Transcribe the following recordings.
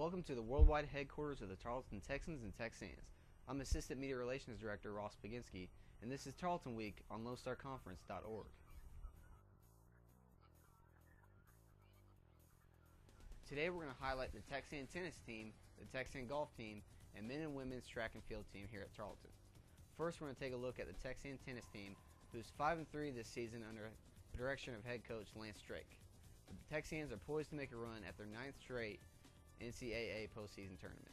Welcome to the worldwide headquarters of the Tarleton Texans and Texans. I'm Assistant Media Relations Director Ross Baginski, and this is Tarleton Week on LoneStarConference.org. Today we're going to highlight the Texan tennis team, the Texan golf team, and men and women's track and field team here at Tarleton. First, we're going to take a look at the Texan tennis team, who's 5-3 this season under the direction of head coach Lance Drake. The Texans are poised to make a run at their 9th straight NCAA postseason tournament.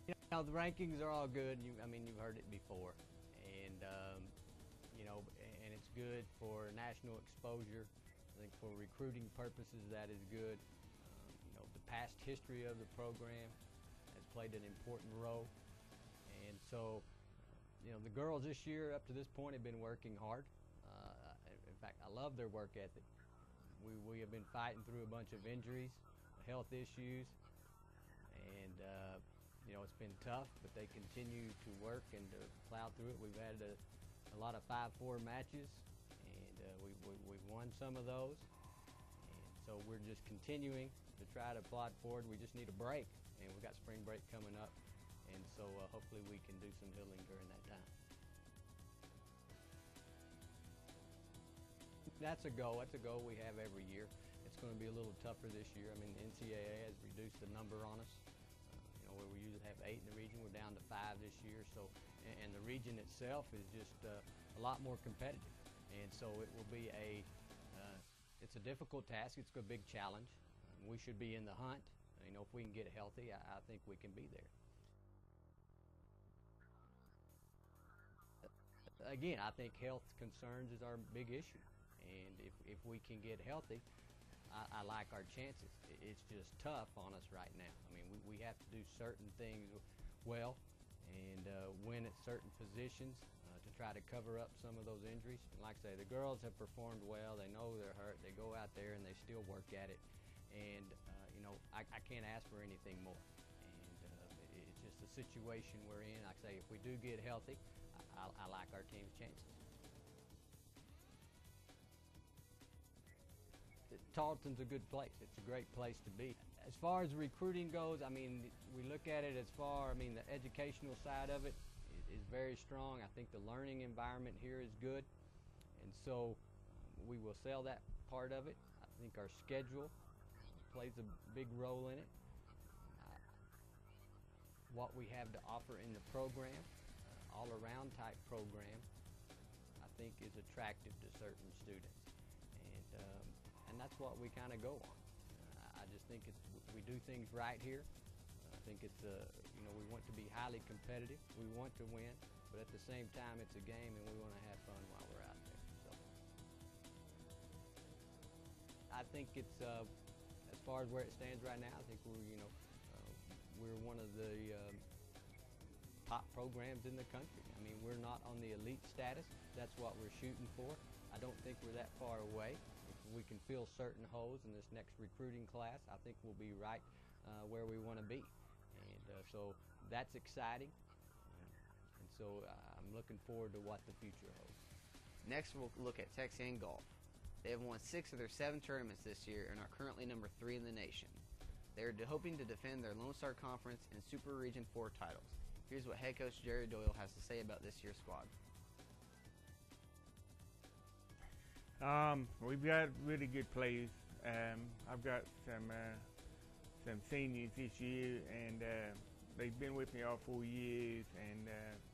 You know, the rankings are all good. You've heard it before, and and it's good for national exposure. I think for recruiting purposes, that is good. The past history of the program has played an important role, and so the girls this year up to this point have been working hard. In fact, I love their work ethic. We have been fighting through a bunch of injuries, health issues, and it's been tough, but they continue to work and to plow through it. We've had a lot of 5-4 matches, and we've won some of those, and so we're just continuing to try to plod forward. We just need a break, and we've got spring break coming up, and so hopefully we can do some healing during that time. That's a goal. That's a goal we have every year. It's going to be a little tougher this year. I mean, the NCAA has reduced the number on us. Where we usually have 8 in the region, we're down to 5 this year. So, and the region itself is just a lot more competitive. And so it will be it's a difficult task. It's a big challenge. We should be in the hunt. If we can get healthy, I think we can be there. Again, I think health concerns is our big issue. And if we can get healthy, I like our chances. It's just tough on us right now. I mean, we have to do certain things well and win at certain positions to try to cover up some of those injuries. And like I say, the girls have performed well. They know they're hurt. They go out there and they still work at it. And, I can't ask for anything more. And it's just the situation we're in. Like I say, if we do get healthy, I like our team's chances. Tarleton's a good place. It's a great place to be. As far as recruiting goes, we look at it the educational side of it is very strong. I think the learning environment here is good, and so we will sell that part of it. I think our schedule plays a big role in it. What we have to offer in the program, all-around type program, I think is attractive to certain students. And that's what we kind of go on. I just think we do things right here. I think it's we want to be highly competitive. We want to win, but at the same time, it's a game, and we want to have fun while we're out there. So I think it's as far as where it stands right now. I think we're one of the top programs in the country. We're not on the elite status. That's what we're shooting for. I don't think we're that far away. If we can fill certain holes in this next recruiting class, I think we'll be right where we want to be. And so that's exciting. And so I'm looking forward to what the future holds. Next, we'll look at Texan golf. They have won 6 of their 7 tournaments this year and are currently number 3 in the nation. They are hoping to defend their Lone Star Conference and Super Region 4 titles. Here's what head coach Jerry Doyle has to say about this year's squad. We've got really good players. I've got some seniors this year, and they've been with me all 4 years, and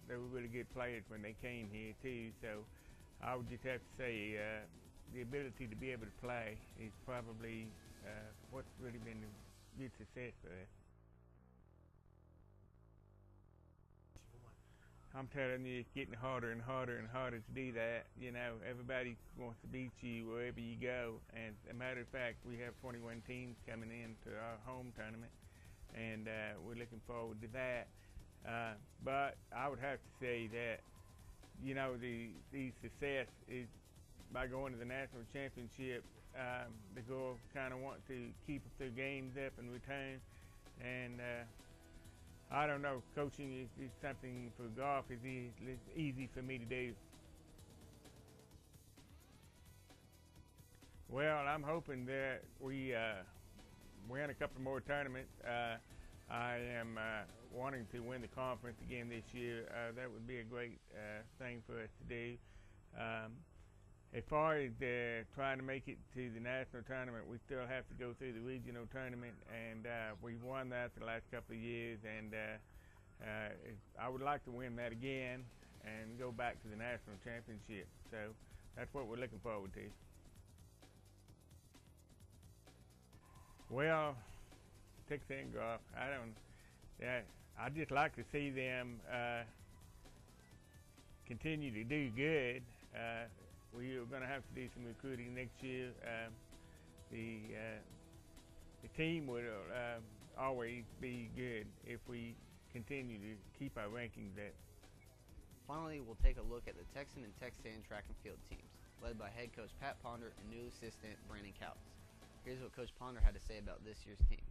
they were really good players when they came here too. So I would just have to say the ability to be able to play is probably what's really been a good success for us. I'm telling you, it's getting harder and harder and harder to do that. Everybody wants to beat you wherever you go. And as a matter of fact, we have 21 teams coming into our home tournament, and we're looking forward to that. But I would have to say that, the success is by going to the national championship. The girls kind of want to keep their games up and return, and I don't know, coaching is something for golf is easy for me to do. Well, I'm hoping that we win a couple more tournaments. I am wanting to win the conference again this year. That would be a great thing for us to do. As far as trying to make it to the national tournament, we still have to go through the regional tournament, and we've won that the last couple of years, and I would like to win that again and go back to the national championship. So that's what we're looking forward to. Well, Texas A&M golf, I just like to see them continue to do good. We are going to have to do some recruiting next year. The team will always be good if we continue to keep our rankings up. Finally, we'll take a look at the Texan and Texan track and field teams, led by head coach Pat Ponder and new assistant Brandon Couts. Here's what Coach Ponder had to say about this year's team.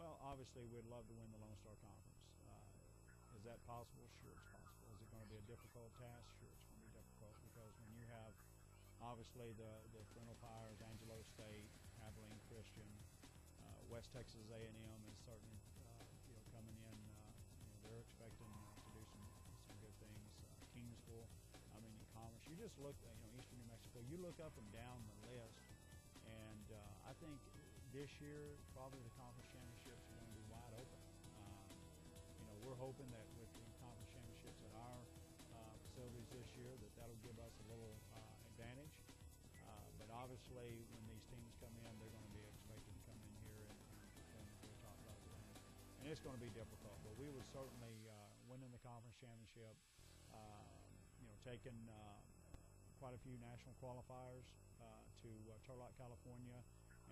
Well, obviously, we'd love to win the Lone Star Conference. Is that possible? Sure, it's possible. Is it going to be a difficult task? Sure, it's going to be difficult, because when you have, obviously, the Parental Pires, Angelo State, Abilene Christian, West Texas A&M is certainly coming in. They're expecting to do some good things. Kingsville, Commerce. You just look, Eastern New Mexico. You look up and down the list, and I think this year probably the conference championships are going to be wide open. We're hoping that with the conference championships at our facilities this year, that'll give us a little advantage. But obviously, when these teams come in, they're going to be expected to come in here and perform at their top level. And it's going to be difficult, but we would certainly winning the conference championship, taking quite a few national qualifiers to Tarleton, California,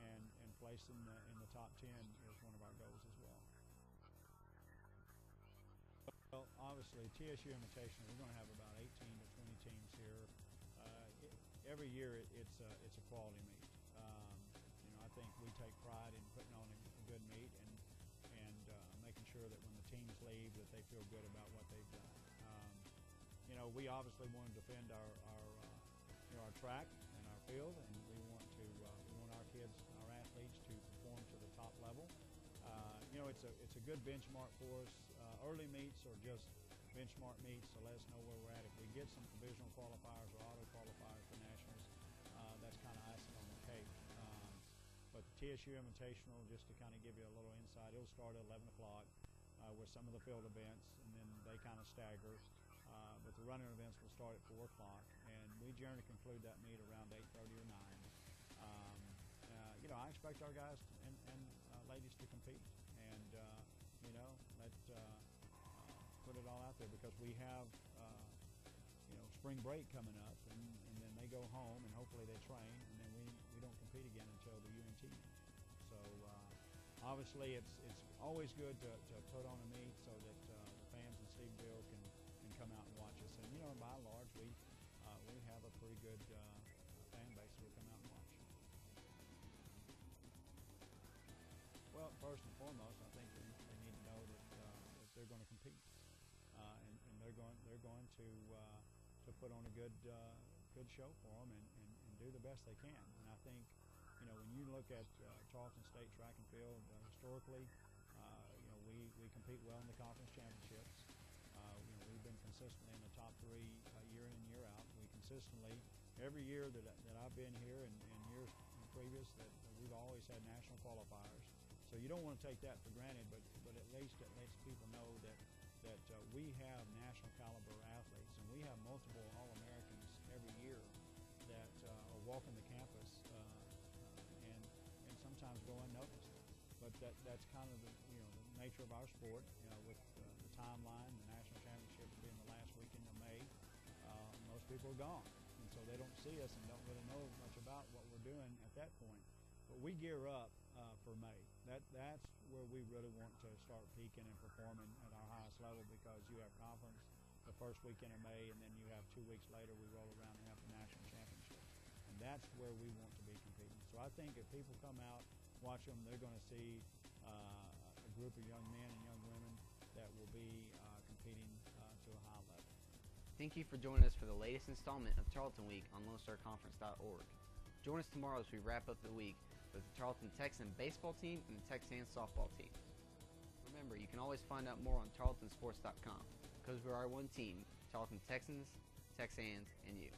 and placing in the top 10 is one of our goals as well. Well, obviously, TSU Invitational, we're going to have about 18 to 20 teams here. Every year it's a quality meet. I think we take pride in putting on a good meet and making sure that when the teams leave that they feel good about what they've done. We obviously want to defend our track and our field, and we want our kids, our athletes, to perform to the top level. It's a good benchmark for us. Early meets are just benchmark meets to let us know where we're at. If we get some provisional qualifiers or auto qualifiers for nationals, that's kind of icing on the cake. But the TSU Invitational, just to kind of give you a little insight, it'll start at 11 o'clock with some of the field events, and then they kind of stagger. But the running events will start at 4 o'clock, and we generally conclude that meet around 8:30 or 9. I expect our guys and ladies to compete, and let's put it all out there, because we have spring break coming up, and then they go home, and hopefully they train, and then we don't compete again until the UNT meet. So obviously it's always good to put on a meet so that the fans in Stephenville can come out and watch us. And by and large, we have a pretty good fan base who will come out and watch. Well, first and foremost, I think they need to know that they're going to compete, and they're going to put on a good show for them and do the best they can. And I think when you look at Tarleton State track and field historically, we compete well in the conference championships. We've been consistently in the top 3 year in and year out. We consistently, every year that I've been here and years previous, that we've always had national qualifiers. So you don't want to take that for granted, but at least it lets people know that we have national caliber athletes, and we have multiple All-Americans every year that are walking the campus and sometimes go unnoticed. But that's kind of the nature of our sport. With the timeline, the national championship being the last weekend of May, most people are gone, and so they don't see us and don't really know much about what we're doing at that point. But we gear up for May. That's where we really want to start peaking and performing at our highest level, because you have conference the first weekend of May, and then you have 2 weeks later we roll around and have the national championships, and that's where we want to be competing. So I think if people come out, watch them, they're going to see a group of young men and young women that will be competing to a high level. Thank you for joining us for the latest installment of Tarleton Week on LoneStarConference.org. Join us tomorrow as we wrap up the week with the Tarleton Texan baseball team and the Texan softball team. Remember, you can always find out more on tarletonsports.com, because we are one team, Tarleton Texans, Texans, and you.